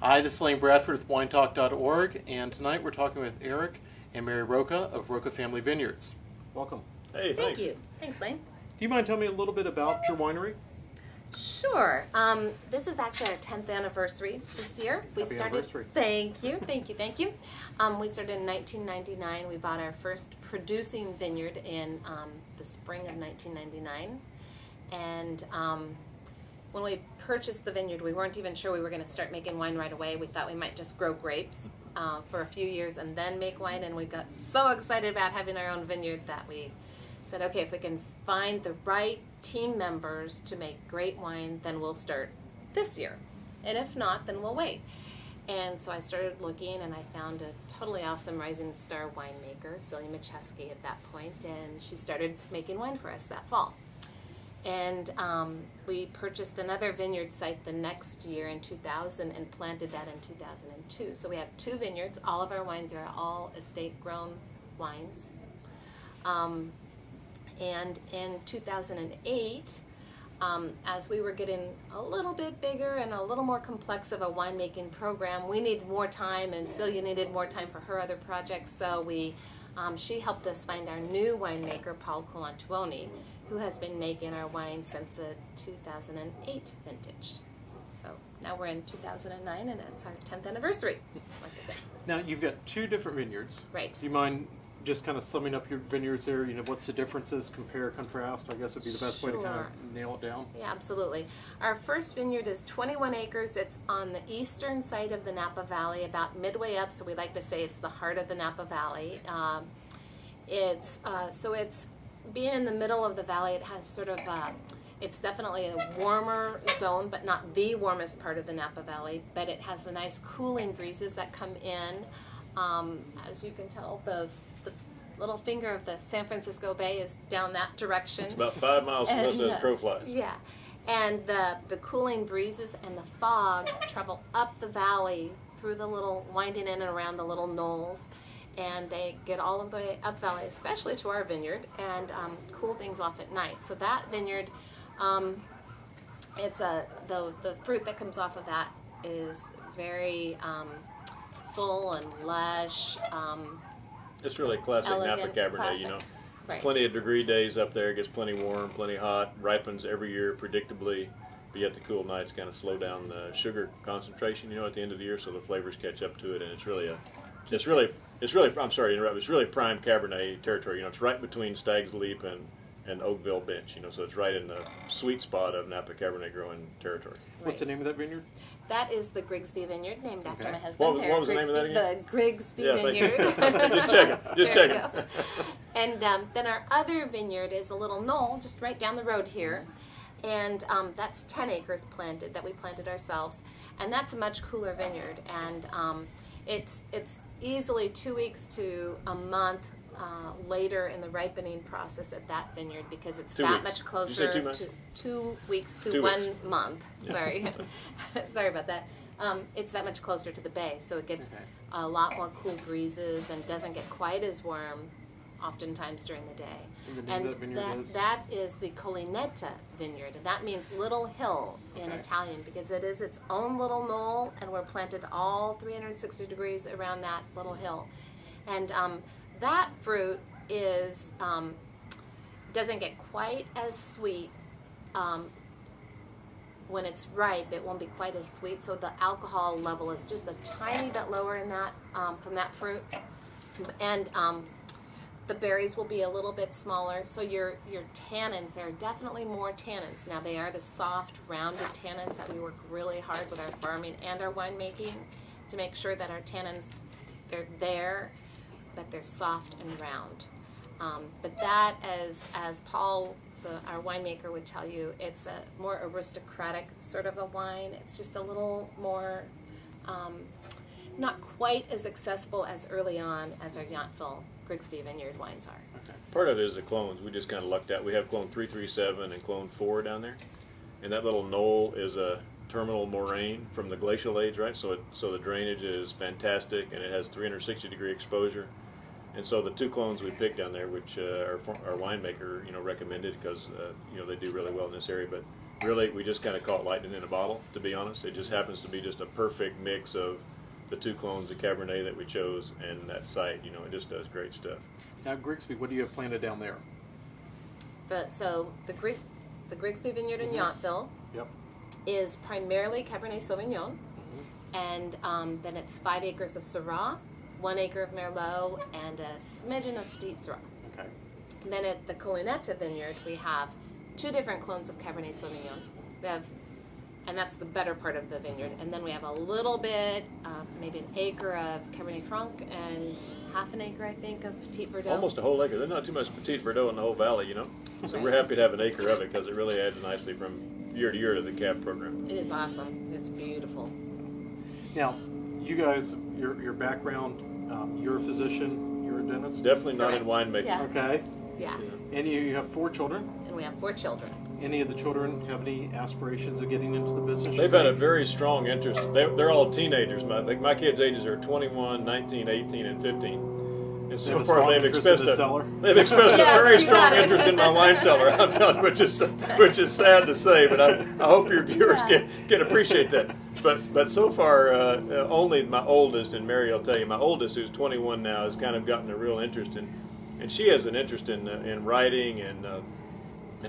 Hi, this is Lain Bradford with winetalk.org, and tonight we're talking with Eric and Mary Rocca of Rocca Family Vineyards. Welcome. Hey, Thank thanks. you. Thanks, Lain. Do you mind telling me a little bit about your winery? Sure. This is actually our 10th anniversary this year. Happy anniversary. Thank you. We started in 1999. We bought our first producing vineyard in the spring of 1999. And when we purchased the vineyard, we weren't even sure we were going to start making wine right away. We thought we might just grow grapes for a few years and then make wine. And we got so excited about having our own vineyard that we said, okay, if we can find the right team members to make great wine, then we'll start this year. And if not, then we'll wait. And so I started looking, and I found a totally awesome rising star winemaker, Celia Macheski, at that point, and she started making wine for us that fall. And we purchased another vineyard site the next year in 2000 and planted that in 2002. So we have 2 vineyards. All of our wines are all estate-grown wines. And in 2008, as we were getting a little bit bigger and a little more complex of a winemaking program, we needed more time, and Celia needed more time for her other projects. So she helped us find our new winemaker, Paul Colantuoni, who has been making our wine since the 2008 vintage. So now we're in 2009, and it's our 10th anniversary, like I said. Now, you've got 2 different vineyards. Right. Do you mind just kind of summing up your vineyards there? You know, what's the differences, compare, contrast, I guess would be the best way to kind Sure. of nail it down. Yeah, absolutely. Our first vineyard is 21 acres. It's on the eastern side of the Napa Valley, about midway up, so we like to say it's the heart of the Napa Valley. It's being in the middle of the valley, it has sort of, it's definitely a warmer zone, but not the warmest part of the Napa Valley, but it has the nice cooling breezes that come in. As you can tell, the little finger of the San Francisco Bay is down that direction. It's about 5 miles from us as crow flies. Yeah, and the cooling breezes and the fog travel up the valley through the little, winding in and around the little knolls, and they get all of the way up valley, especially to our vineyard, and cool things off at night. So that vineyard, it's the fruit that comes off of that is very full and lush. It's really classic Elegant, Napa Cabernet, classic. you know. Right. Plenty of degree days up there, gets plenty warm, plenty hot, ripens every year predictably, but yet the cool nights kind of slow down the sugar concentration, you know, at the end of the year, so the flavors catch up to it, and it's really I'm sorry to interrupt, it's really prime Cabernet territory, you know, it's right between Stag's Leap and Oakville Bench, you know, so it's right in the sweet spot of Napa Cabernet growing territory. What's the name of that vineyard? That is the Grigsby Vineyard, named after Okay. my husband. What was the name of that again? The Grigsby Yeah, thank you. Vineyard. Just checking. There you go. And then our other vineyard is a little knoll just right down the road here. And that's 10 acres planted, that we planted ourselves. And that's a much cooler vineyard. And it's easily 2 weeks to a month later in the ripening process at that vineyard, because it's 2 that weeks. much Did you say closer 2 months? to 2 weeks to 2 1 weeks. month. Sorry. Sorry about that. It's that much closer to the bay, so it gets a lot more cool breezes and doesn't get quite as warm oftentimes during the day. And the name of that vineyard is? That is the Collinetta Vineyard, and that means little hill in Okay. Italian, because it is its own little knoll, and we're planted all 360 degrees around that little hill. And that fruit is doesn't get quite as sweet when it's ripe. It won't be quite as sweet, so the alcohol level is just a tiny bit lower in that from that fruit, and the berries will be a little bit smaller, so your tannins, there are definitely more tannins. Now, they are the soft, rounded tannins that we work really hard with our farming and our winemaking to make sure that our tannins, they're there, but they're soft and round. But that, as Paul, our winemaker, would tell you, it's a more aristocratic sort of a wine. It's just a little more, not quite as accessible as early on as our Yountville Grigsby Vineyard wines are. Part of it is the clones. We just kind of lucked out. We have clone 337 and clone 4 down there, and that little knoll is a terminal moraine from the glacial age, right? So the drainage is fantastic, and it has 360 degree exposure. And so the 2 clones we picked down there, which our winemaker recommended, because they do really well in this area, but really, we just kind of call it lightning in a bottle, to be honest. It just happens to be just a perfect mix of the 2 clones of Cabernet that we chose and that site. You know, it just does great stuff. Now, Grigsby, what do you have planted down there? The Grigsby Vineyard in Yountville Yep. is primarily Cabernet Sauvignon, and then it's 5 acres of Syrah, 1 acre of Merlot, and a smidgen of Petit Syrah. Okay. And then at the Colinetta Vineyard, we have 2 different clones of Cabernet Sauvignon. We have, and that's the better part of the vineyard. And then we have a little bit, maybe an acre of Cabernet Franc and half an acre, I think, of Petit Verdot. Almost a whole acre. There's not too much Petit Verdot in the whole valley, you know. So we're happy to have an acre of it because it really adds nicely from year to year to the cab program. It is awesome. It's beautiful. Now, you guys, your background, you're a physician, you're a dentist? Definitely not in Correct. winemaking. Yeah. Okay. Yeah. And you have 4 children? And we have 4 children. Any of the children have any aspirations of getting into the business? They've had a very strong interest. They're all teenagers. My kids' ages are 21, 19, 18, and 15. And so a far, strong they've interest in expressed the cellar? they've expressed a Yes, very you strong got it. interest in my wine cellar. I'm telling you, which is sad to say, but I hope your viewers can appreciate that. But so far, only my oldest, and Mary will tell you, my oldest, who's 21 now, has kind of gotten a real interest in, and she has an interest in writing and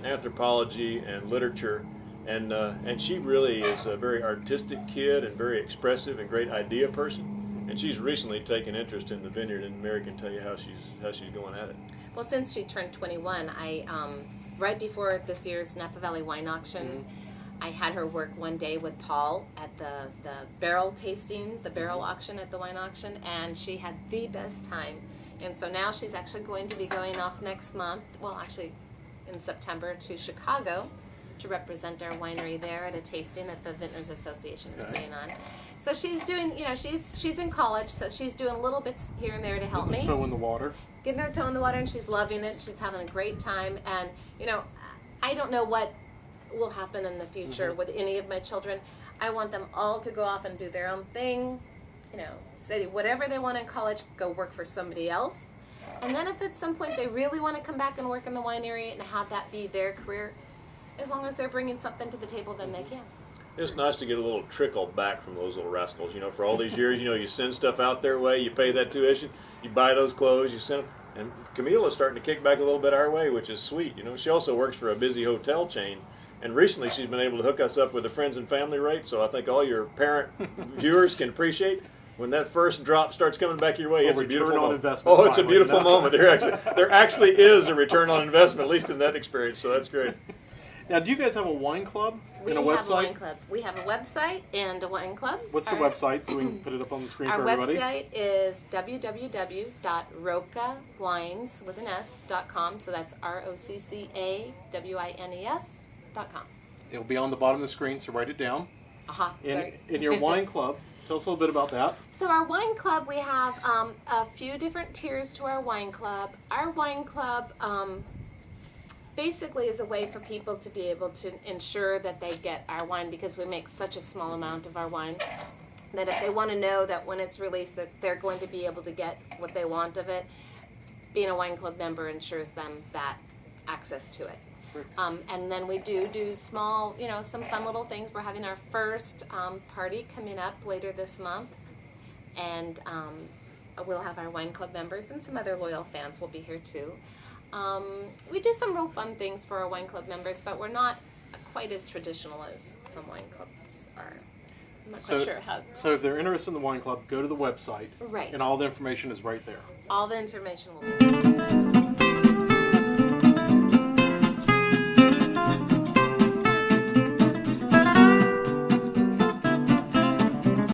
anthropology and literature, and she really is a very artistic kid and very expressive and great idea person. And she's recently taken interest in the vineyard, and Mary can tell you how she's going at it. Well, since she turned 21, right before this year's Napa Valley Wine Auction, I had her work one day with Paul at the barrel tasting, the barrel auction at the wine auction, and she had the best time. And so now she's actually going to be going off next month, well, actually in September, to Chicago to represent our winery there at a tasting that the Vintners Association is putting on. So she's doing, she's in college, so she's doing little bits here and there to help me. Toe in the water. Getting her toe in the water, and she's loving it. She's having a great time. And, I don't know what will happen in the future with any of my children. I want them all to go off and do their own thing, study whatever they want in college, go work for somebody else. And then if at some point they really want to come back and work in the winery and have that be their career, as long as they're bringing something to the table, then they can. It's nice to get a little trickle back from those little rascals. For all these years, you send stuff out their way, you pay that tuition, you buy those clothes, you send them. And Camille is starting to kick back a little bit our way, which is sweet. She also works for a busy hotel chain. And recently she's been able to hook us up with a friends and family rate, so I think all your parent viewers can appreciate when that first drop starts coming back your way. It's a beautiful moment. Investment. Oh, it's a beautiful moment. There actually is a return on investment, at least in that experience, so that's great. Now, do you guys have a wine club and a website? We have a wine club. We have a website and a wine club. What's the website so we can put it up on the screen for everybody? Our website is www.roccawines.com. So that's ROCCAWINES.com. It'll be on the bottom of the screen, so write it down. Sorry. In your wine club, tell us a little bit about that. So our wine club, we have a few different tiers to our wine club. Our wine club basically is a way for people to be able to ensure that they get our wine, because we make such a small amount of our wine that if they want to know that when it's released that they're going to be able to get what they want of it, being a wine club member ensures them that access to it. And then we do small, some fun little things. We're having our first party coming up later this month, and we'll have our wine club members and some other loyal fans will be here too. We do some real fun things for our wine club members, but we're not quite as traditional as some wine clubs are. I'm not quite sure how. So if they're interested in the wine club, go to the website. Right. And all the information is right there. All the information will be